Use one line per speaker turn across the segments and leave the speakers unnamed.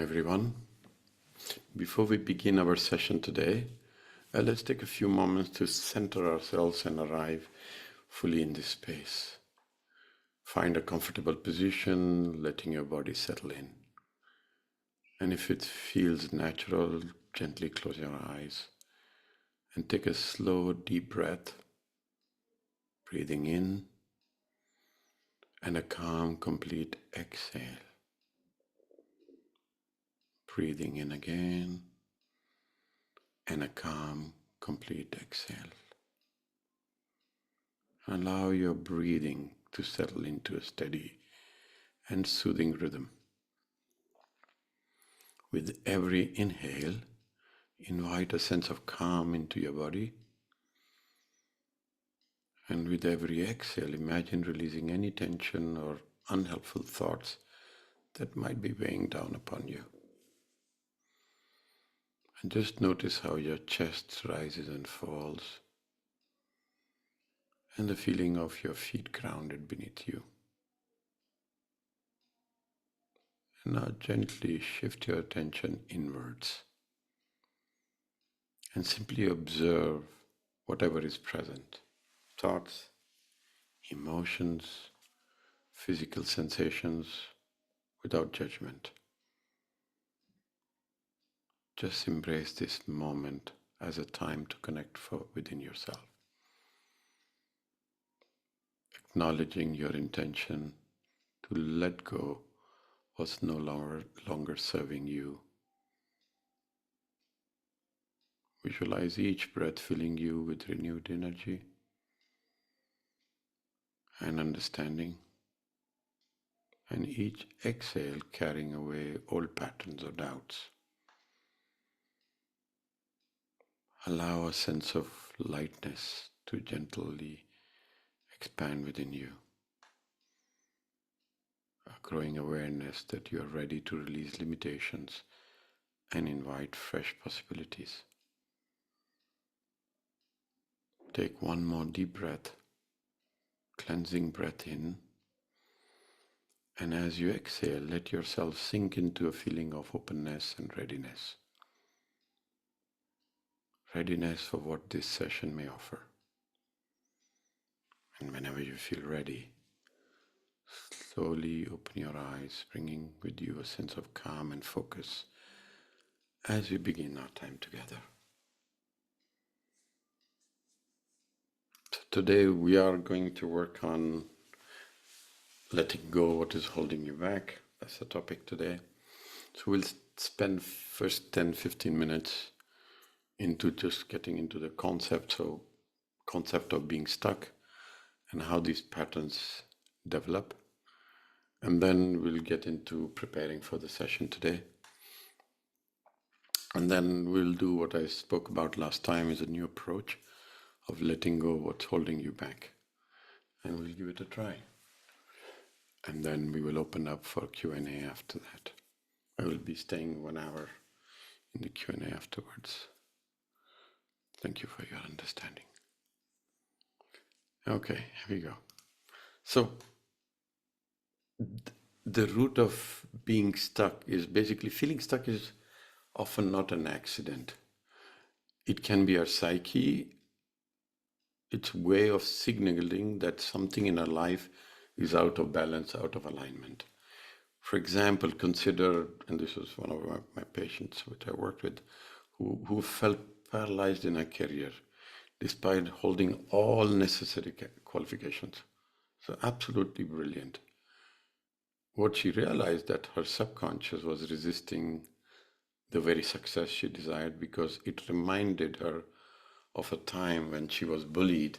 everyone. Before we begin our session today, let's take a few moments to center ourselves and arrive fully in this space. Find a comfortable position, letting your body settle in. And if it feels natural, gently close your eyes and take a slow, deep breath, breathing in and a calm, complete exhale. Breathing in again and a calm, complete exhale. Allow your breathing to settle into a steady and soothing rhythm. With every inhale, invite a sense of calm into your body. And with every exhale, imagine releasing any tension or unhelpful thoughts that might be weighing down upon you. And just notice how your chest rises and falls, and the feeling of your feet grounded beneath you. And now gently shift your attention inwards and simply observe whatever is present. Thoughts, emotions, physical sensations, without judgment. Just embrace this moment as a time to connect within yourself. Acknowledging your intention to let go what's no longer serving you. Visualize each breath filling you with renewed energy and understanding, and each exhale carrying away old patterns or doubts. Allow a sense of lightness to gently expand within you, a growing awareness that you are ready to release limitations and invite fresh possibilities. Take one more deep breath, cleansing breath in, and as you exhale, let yourself sink into a feeling of openness and readiness. Readiness for what this session may offer. And whenever you feel ready, slowly open your eyes, bringing with you a sense of calm and focus as we begin our time together. So today we are going to work on letting go what is holding you back. That's the topic today. So we'll spend first 10-15 minutes into just getting into the concept of being stuck and how these patterns develop. And then we'll get into preparing for the session today. And then we'll do what I spoke about last time, is a new approach of letting go what's holding you back. And we'll give it a try. And then we will open up for Q&A after that. I will be staying 1 hour in the Q&A afterwards. Thank you for your understanding. Okay, here we go. So, the root of being stuck is basically, feeling stuck is often not an accident. It can be our psyche, its way of signaling that something in our life is out of balance, out of alignment. For example, consider, and this was one of my patients which I worked with, who felt paralyzed in her career despite holding all necessary qualifications. So absolutely brilliant. What she realized, that her subconscious was resisting the very success she desired because it reminded her of a time when she was bullied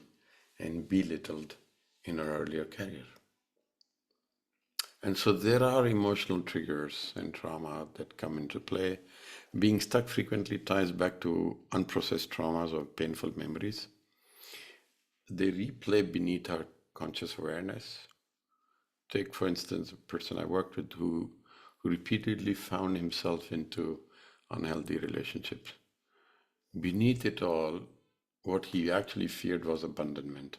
and belittled in her earlier career. And so there are emotional triggers and trauma that come into play. Being stuck frequently ties back to unprocessed traumas or painful memories. They replay beneath our conscious awareness. Take, for instance, a person I worked with who repeatedly found himself into unhealthy relationships. Beneath it all, what he actually feared was abandonment,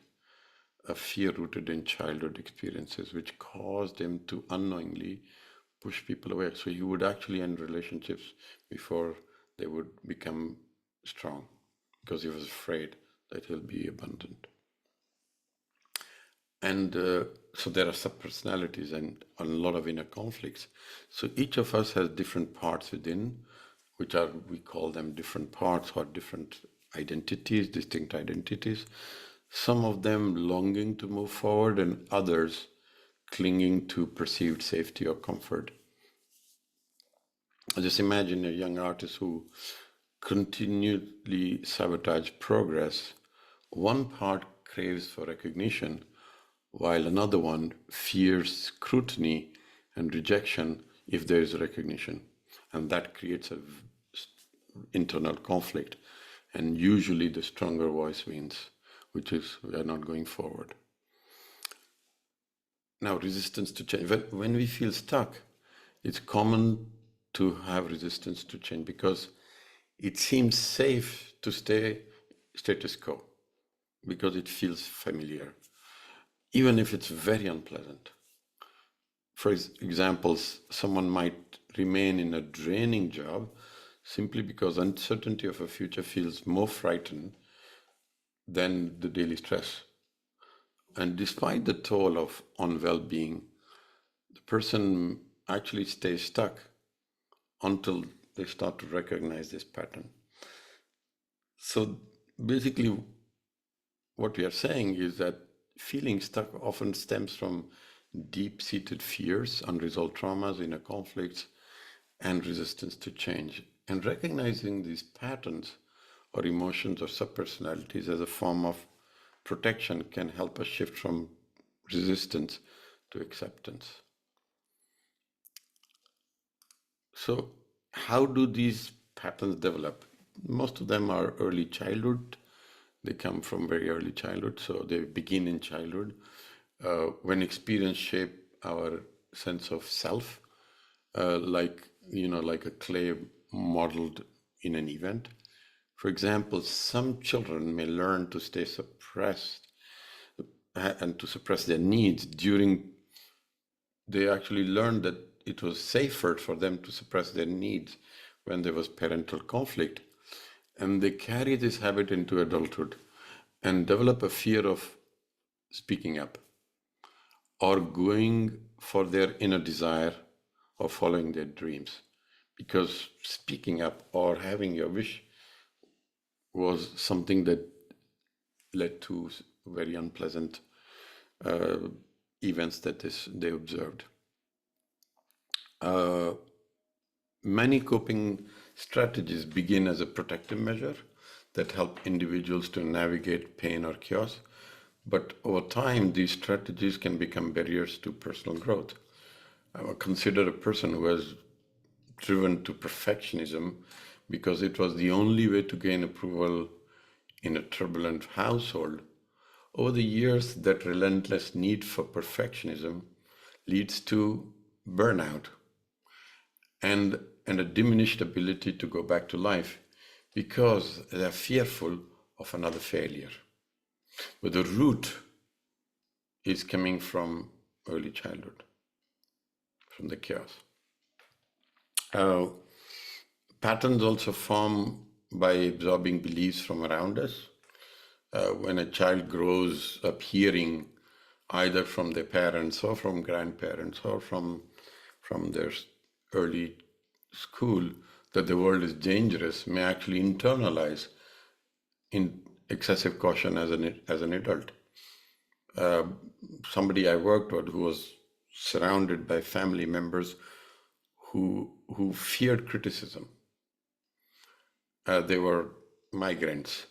a fear rooted in childhood experiences, which caused him to unknowingly push people away. So he would actually end relationships before they would become strong because he was afraid that he'll be abandoned. And so there are sub-personalities and a lot of inner conflicts. So each of us has different parts within, which are, we call them different parts or different identities, distinct identities. Some of them longing to move forward and others clinging to perceived safety or comfort. Just imagine a young artist who continually sabotage progress. One part craves for recognition, while another one fears scrutiny and rejection if there is recognition. And that creates an internal conflict. And usually the stronger voice wins, which is we are not going forward. Now, resistance to change. When we feel stuck, it's common to have resistance to change because it seems safe to stay status quo because it feels familiar, even if it's very unpleasant. For example, someone might remain in a draining job simply because uncertainty of a future feels more frightening than the daily stress. And despite the toll on well-being, the person actually stays stuck until they start to recognize this pattern. So basically, what we are saying is that feeling stuck often stems from deep-seated fears, unresolved traumas, inner conflicts, and resistance to change. And recognizing these patterns or emotions or subpersonalities as a form of protection can help us shift from resistance to acceptance. So, how do these patterns develop? Most of them are early childhood. They come from very early childhood, so they begin in childhood. When experience shape our sense of self, like like a clay modeled in an event. For example, some children may learn to stay suppressed and to suppress their needs during. They actually learned that it was safer for them to suppress their needs when there was parental conflict, and they carry this habit into adulthood and develop a fear of speaking up or going for their inner desire or following their dreams. Because speaking up or having your wish was something that led to very unpleasant events that they observed. Many coping strategies begin as a protective measure that help individuals to navigate pain or chaos. But over time, these strategies can become barriers to personal growth. I would consider a person who has driven to perfectionism because it was the only way to gain approval in a turbulent household. Over the years, that relentless need for perfectionism leads to burnout and a diminished ability to go back to life because they're fearful of another failure. But the root is coming from early childhood, from the chaos. Patterns also form by absorbing beliefs from around us. When a child grows up hearing either from their parents or from grandparents or from their early school that the world is dangerous, may actually internalize in excessive caution as an adult. Somebody I worked with who was surrounded by family members who feared criticism. They were migrants,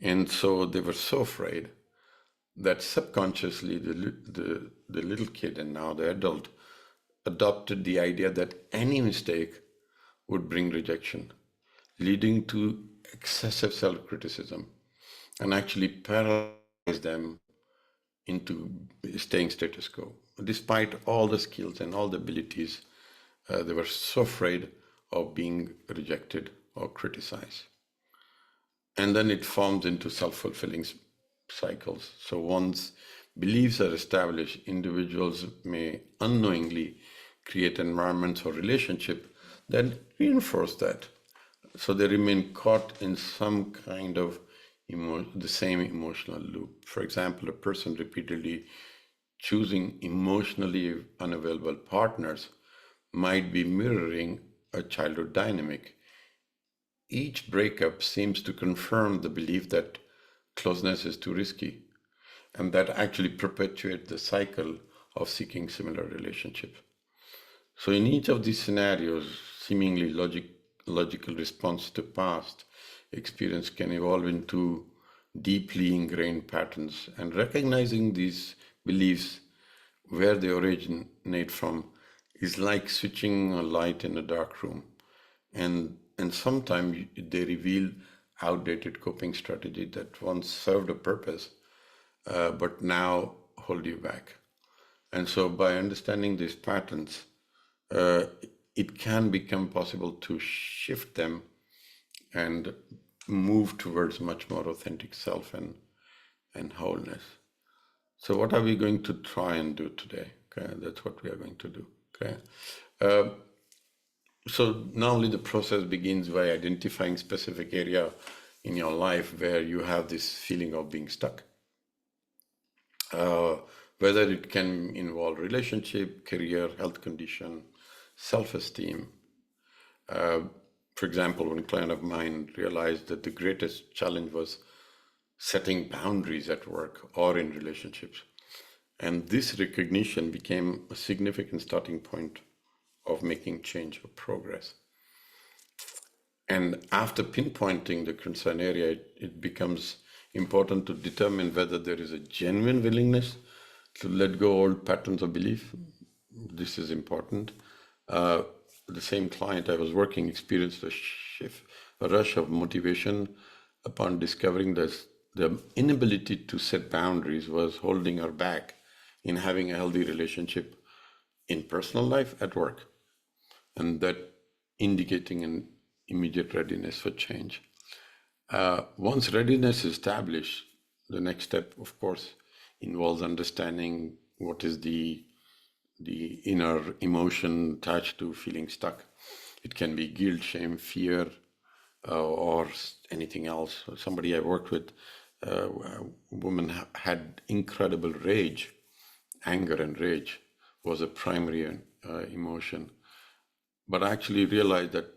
and so they were so afraid that subconsciously the little kid and now the adult adopted the idea that any mistake would bring rejection, leading to excessive self-criticism and actually paralyze them into staying status quo. Despite all the skills and all the abilities, they were so afraid of being rejected or criticized. And then it forms into self-fulfilling cycles. So once beliefs are established, individuals may unknowingly create environments or relationship that reinforce that. So they remain caught in some kind of the same emotional loop. For example, a person repeatedly choosing emotionally unavailable partners might be mirroring a childhood dynamic. Each breakup seems to confirm the belief that closeness is too risky, and that actually perpetuates the cycle of seeking similar relationships. So in each of these scenarios, seemingly logical response to past experience can evolve into deeply ingrained patterns, and recognizing these beliefs where they originate from is like switching a light in a dark room. And sometimes they reveal outdated coping strategy that once served a purpose, but now hold you back. And so by understanding these patterns, uh, it can become possible to shift them and move towards much more authentic self and wholeness. So what are we going to try and do today? Okay, that's what we are going to do. Okay. Uh, so normally the process begins by identifying specific area in your life where you have this feeling of being stuck. Uh, whether it can involve relationship, career, health condition, self-esteem. For example, one client of mine realized that the greatest challenge was setting boundaries at work or in relationships. And this recognition became a significant starting point of making change or progress. And after pinpointing the concern area, it becomes important to determine whether there is a genuine willingness to let go old patterns of belief. This is important. Uh, the same client I was working experienced a rush of motivation upon discovering that the inability to set boundaries was holding her back in having a healthy relationship in personal life at work, and that indicating an immediate readiness for change. Once readiness is established, the next step, of course, involves understanding what is the inner emotion attached to feeling stuck. It can be guilt, shame, fear, or anything else. Somebody I worked with, a woman had incredible rage. Anger and rage was a primary emotion, but I actually realized that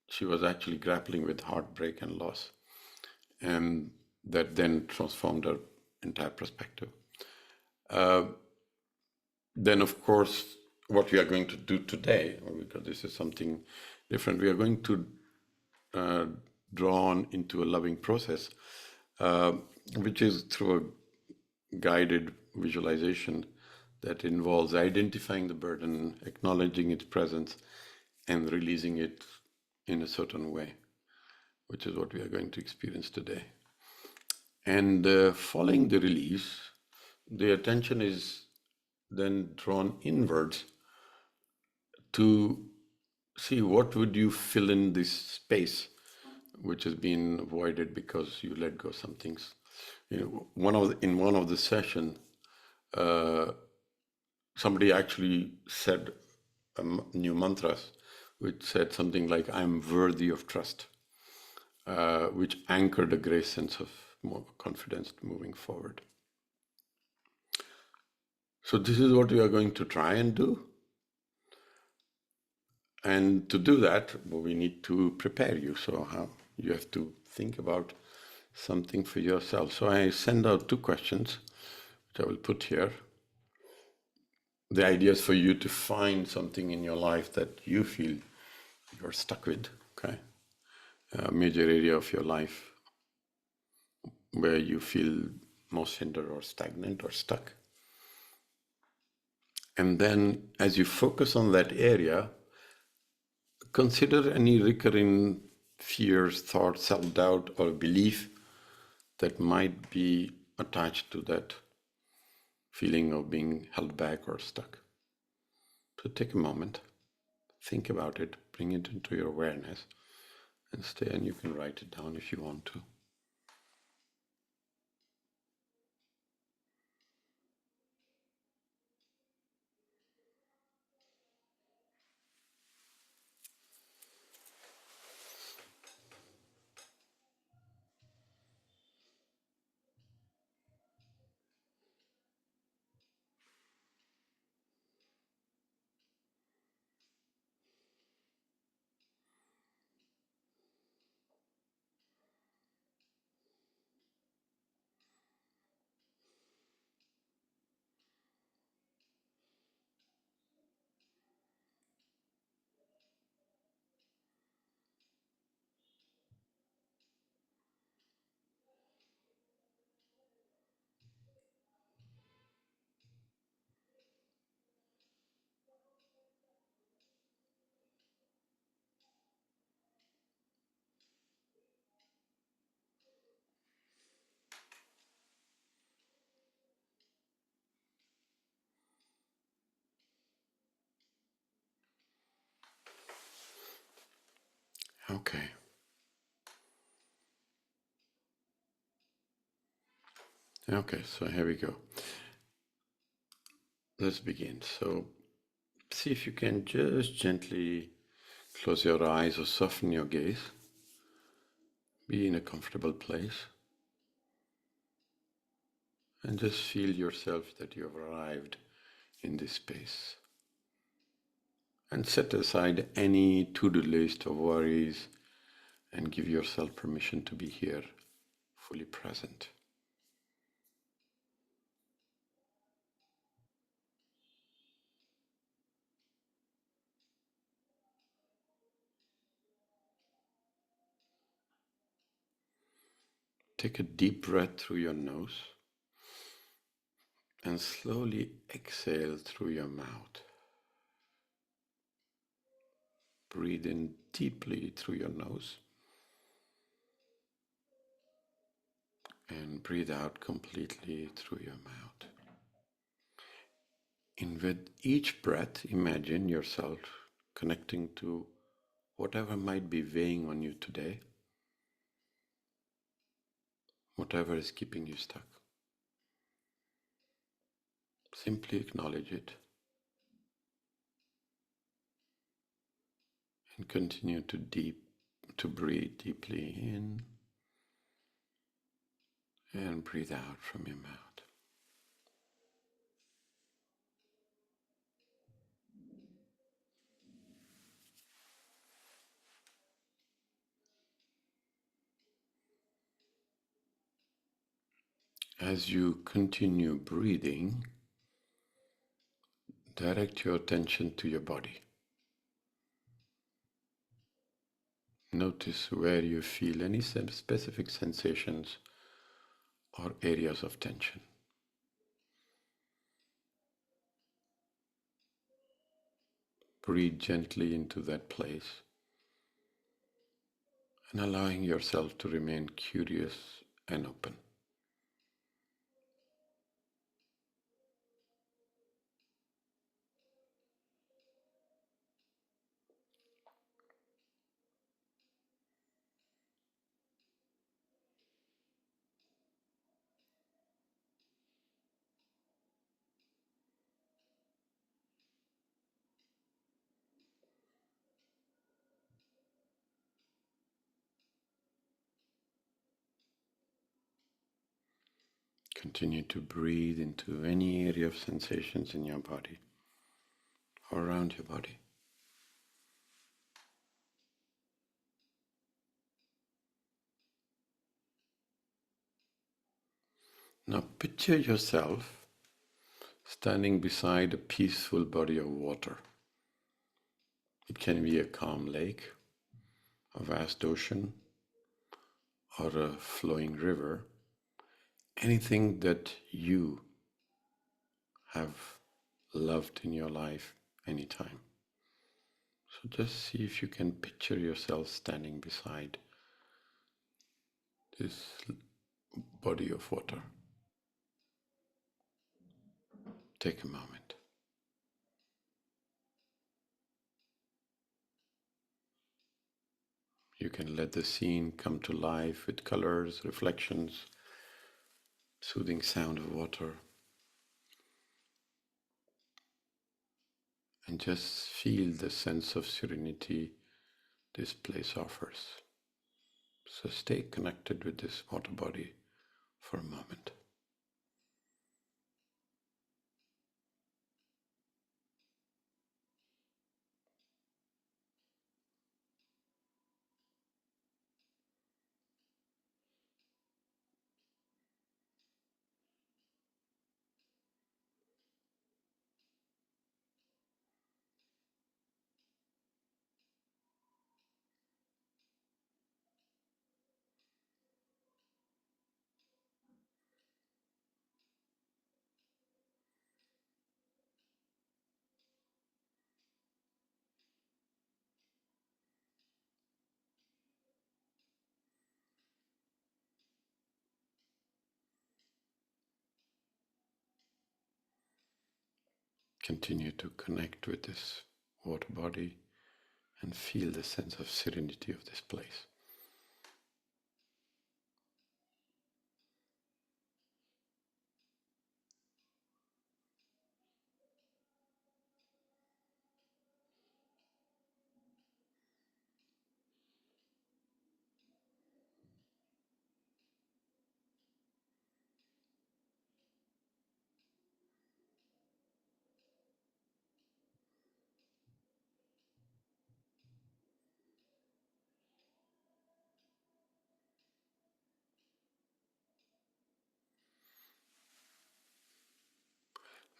she was actually grappling with heartbreak and loss, and that then transformed her entire perspective. Then, of course, what we are going to do today, because this is something different, we are going to uh, draw on into a loving process, uh, which is through a guided visualization that involves identifying the burden, acknowledging its presence, and releasing it in a certain way, which is what we are going to experience today. And following the release, the attention is then drawn inwards to see what would you fill in this space which has been avoided because you let go some things. In one of the session, somebody actually said new mantras, which said something like, I'm worthy of trust, which anchored a great sense of more confidence moving forward. So this is what we are going to try and do. And to do that, we need to prepare you. So how you have to think about something for yourself. So I send out 2 questions, which I will put here. The idea is for you to find something in your life that you feel you're stuck with, okay? A major area of your life where you feel most hindered or stagnant or stuck. And then as you focus on that area, consider any recurring fears, thoughts, self-doubt, or belief that might be attached to that feeling of being held back or stuck. So take a moment, think about it, bring it into your awareness, and stay, and you can write it down if you want to. Okay. Okay, so here we go. Let's begin. So see if you can just gently close your eyes or soften your gaze. Be in a comfortable place. And just feel yourself that you have arrived in this space. And set aside any to-do list or worries and give yourself permission to be here, fully present. Take a deep breath through your nose and slowly exhale through your mouth. Breathe in deeply through your nose and breathe out completely through your mouth. And with each breath, imagine yourself connecting to whatever might be weighing on you today, whatever is keeping you stuck. Simply acknowledge it and continue to breathe deeply in and breathe out from your mouth. As you continue breathing, direct your attention to your body. Notice where you feel any specific sensations or areas of tension. Breathe gently into that place and allowing yourself to remain curious and open. Continue to breathe into any area of sensations in your body or around your body. Now picture yourself standing beside a peaceful body of water. It can be a calm lake, a vast ocean, or a flowing river, anything that you have loved in your life anytime. So just see if you can picture yourself standing beside this body of water. Take a moment. You can let the scene come to life with colors, reflections, soothing sound of water, and just feel the sense of serenity this place offers. So stay connected with this water body for a moment. Continue to connect with this water body and feel the sense of serenity of this place.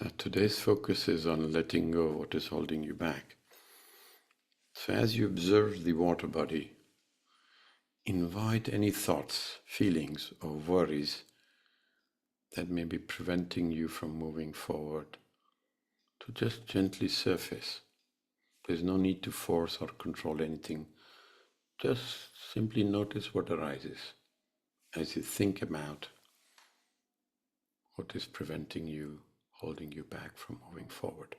Now today's focus is on letting go of what is holding you back. So as you observe the water body, invite any thoughts, feelings, or worries that may be preventing you from moving forward to just gently surface. There's no need to force or control anything. Just simply notice what arises as you think about what is preventing you, holding you back from moving forward.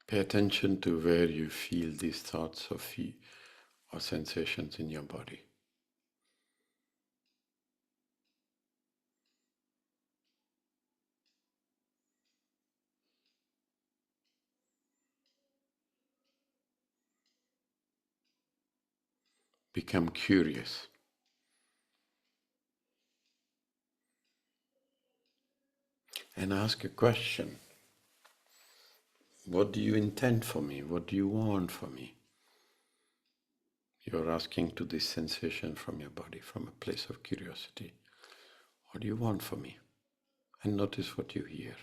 Pay attention to where you feel these thoughts or sensations in your body. Become curious and ask a question. What do you intend for me? What do you want for me? You're asking to this sensation from your body, from a place of curiosity. What do you want for me? And notice what you hear.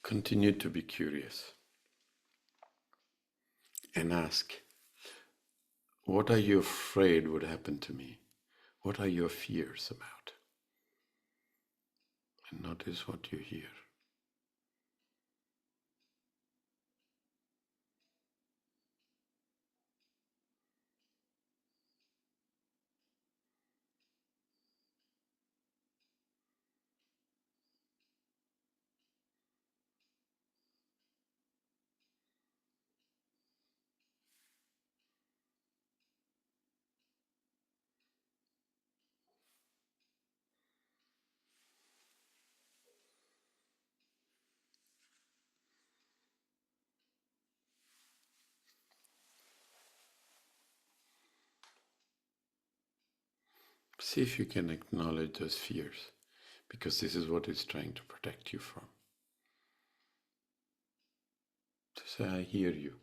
Continue to be curious and ask, what are you afraid would happen to me? What are your fears about? And notice what you hear. See if you can acknowledge those fears, because this is what it's trying to protect you from. To say, I hear you,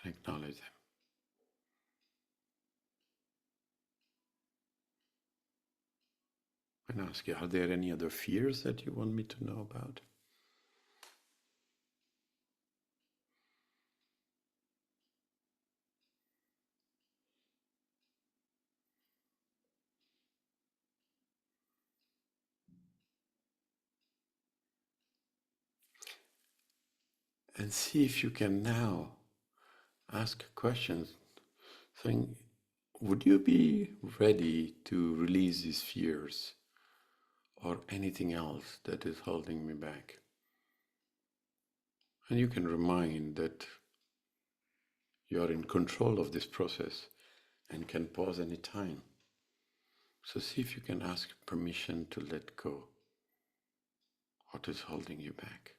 and acknowledge them. And ask you, are there any other fears that you want me to know about? And see if you can now ask questions saying, would you be ready to release these fears or anything else that is holding me back? And you can remind that you are in control of this process and can pause any time. So see if you can ask permission to let go what is holding you back.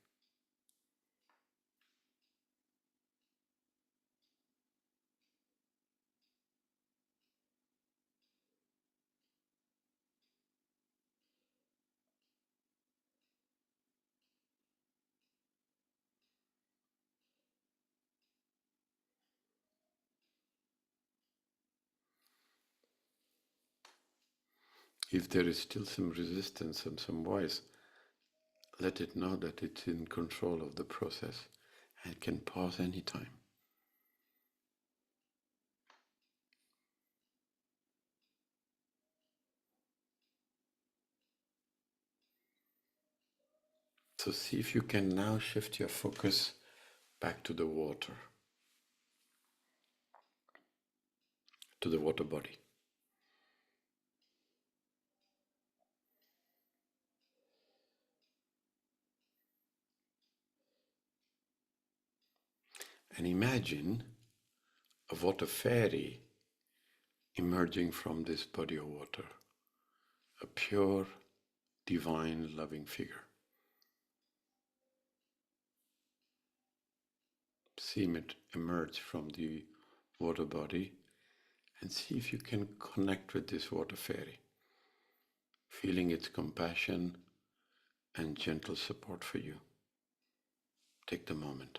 If there is still some resistance and some voice, let it know that it's in control of the process and can pause anytime. So see if you can now shift your focus back to the water body. And imagine a water fairy emerging from this body of water, a pure, divine, loving figure. See it emerge from the water body and see if you can connect with this water fairy, feeling its compassion and gentle support for you. Take the moment.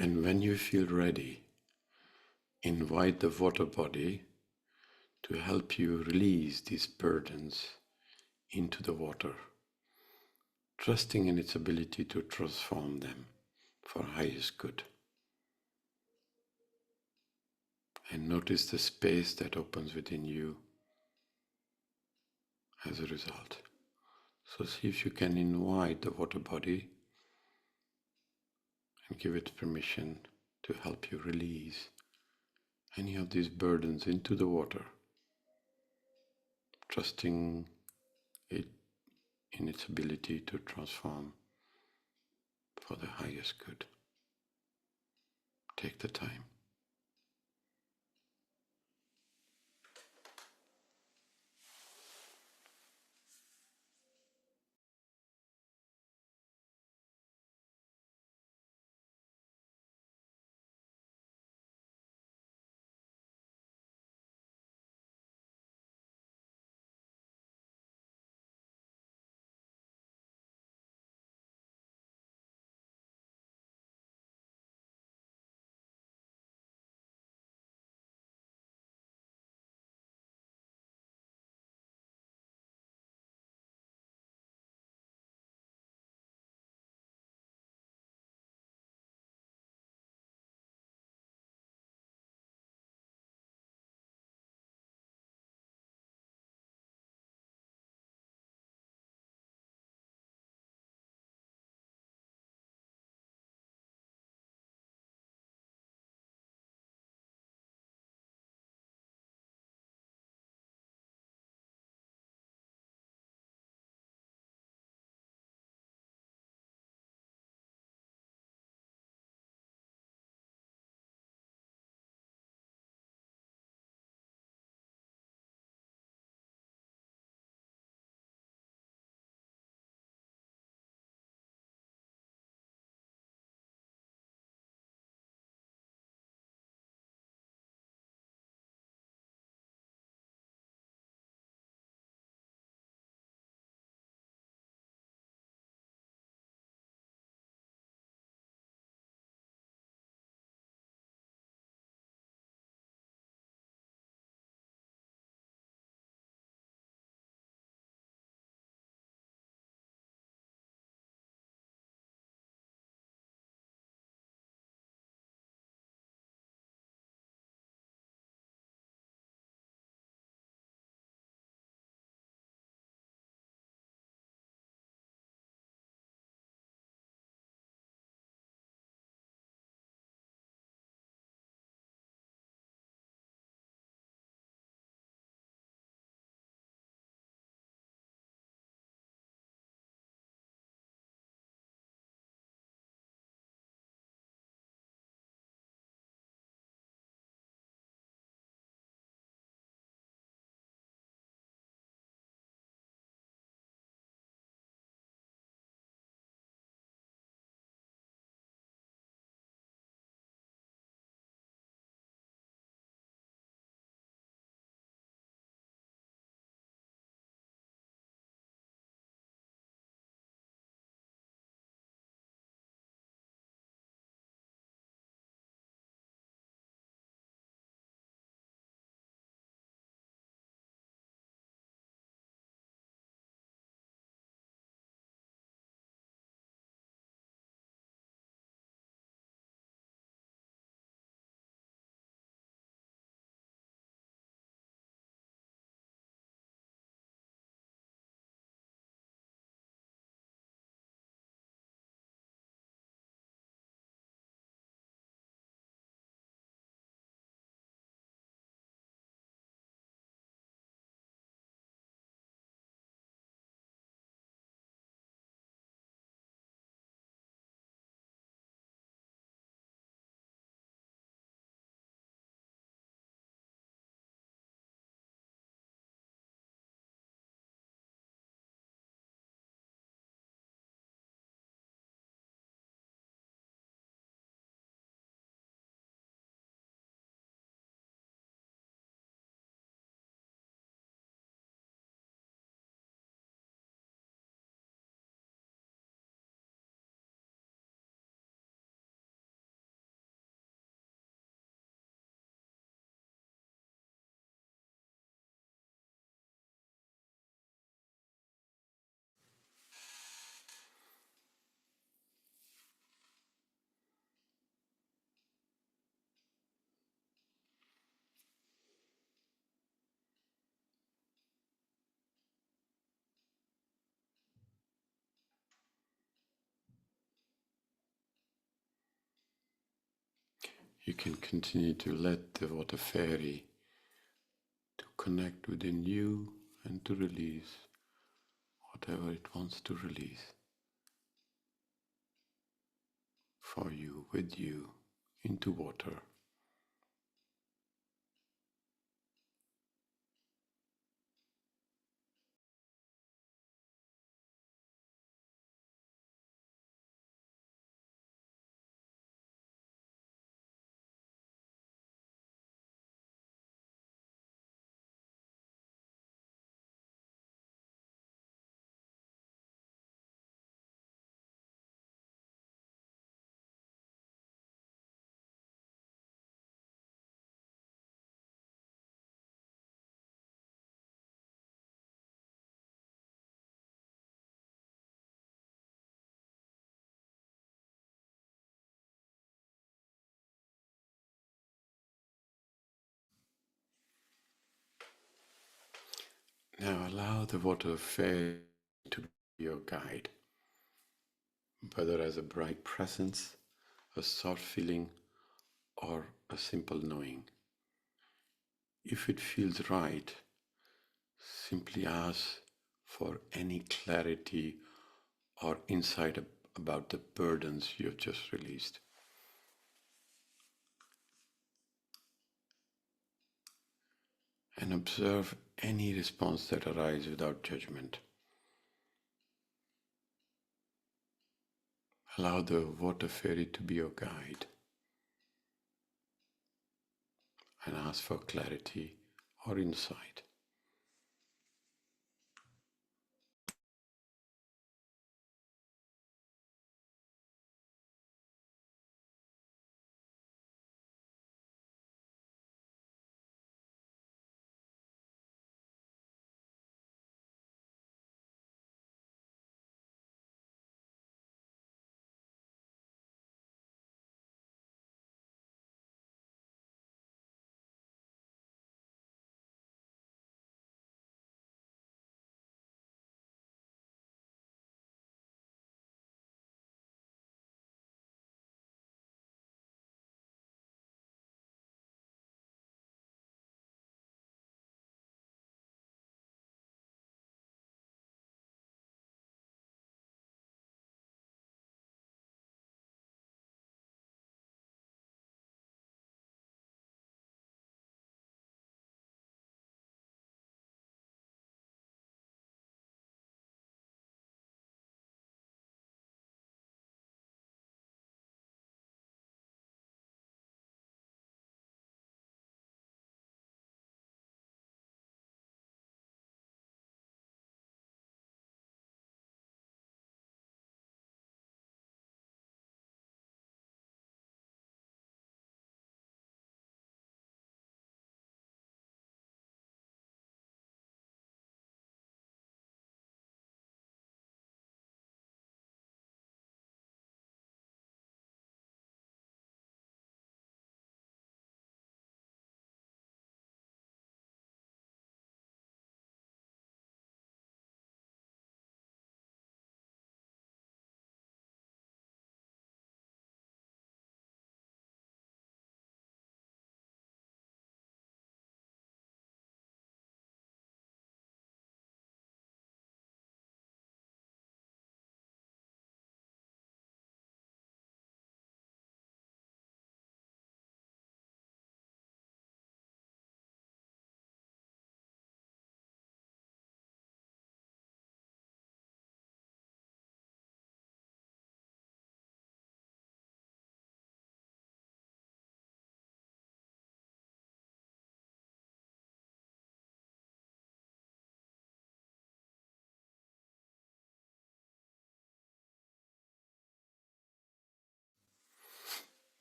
And when you feel ready, invite the water body to help you release these burdens into the water, trusting in its ability to transform them for highest good. And notice the space that opens within you as a result. So see if you can invite the water body and give it permission to help you release any of these burdens into the water, trusting it in its ability to transform for the highest good. Take the time. you can continue to let the water fairy to connect within you and to release whatever it wants to release for you, with you, into water. Now allow the water fairy to be your guide, whether as a bright presence, a soft feeling, or a simple knowing. If it feels right, simply ask for any clarity or insight about the burdens you have just released. And observe any response that arises without judgment. Allow the water fairy to be your guide and ask for clarity or insight.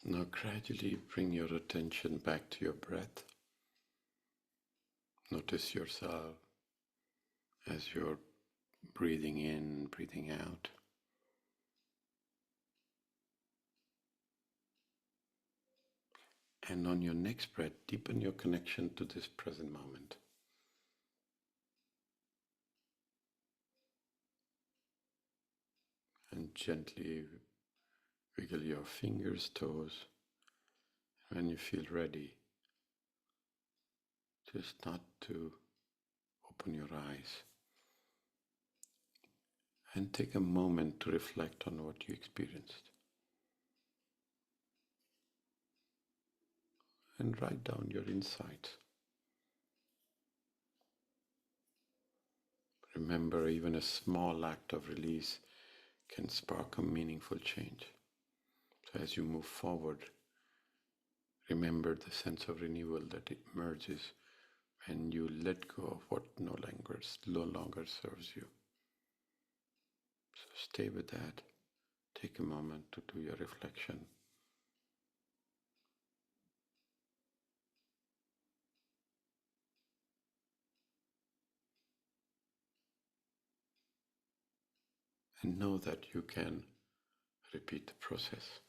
Now gradually bring your attention back to your breath. Notice yourself as you're breathing in, breathing out. And on your next breath, deepen your connection to this present moment. And gently wiggle your fingers, toes, When you feel ready, just not to open your eyes and take a moment to reflect on what you experienced. And write down your insights. Remember, even a small act of release can spark a meaningful change. So as you move forward, remember the sense of renewal that emerges when you let go of what no longer serves you. So stay with that. Take a moment to do your reflection. And know that you can repeat the process.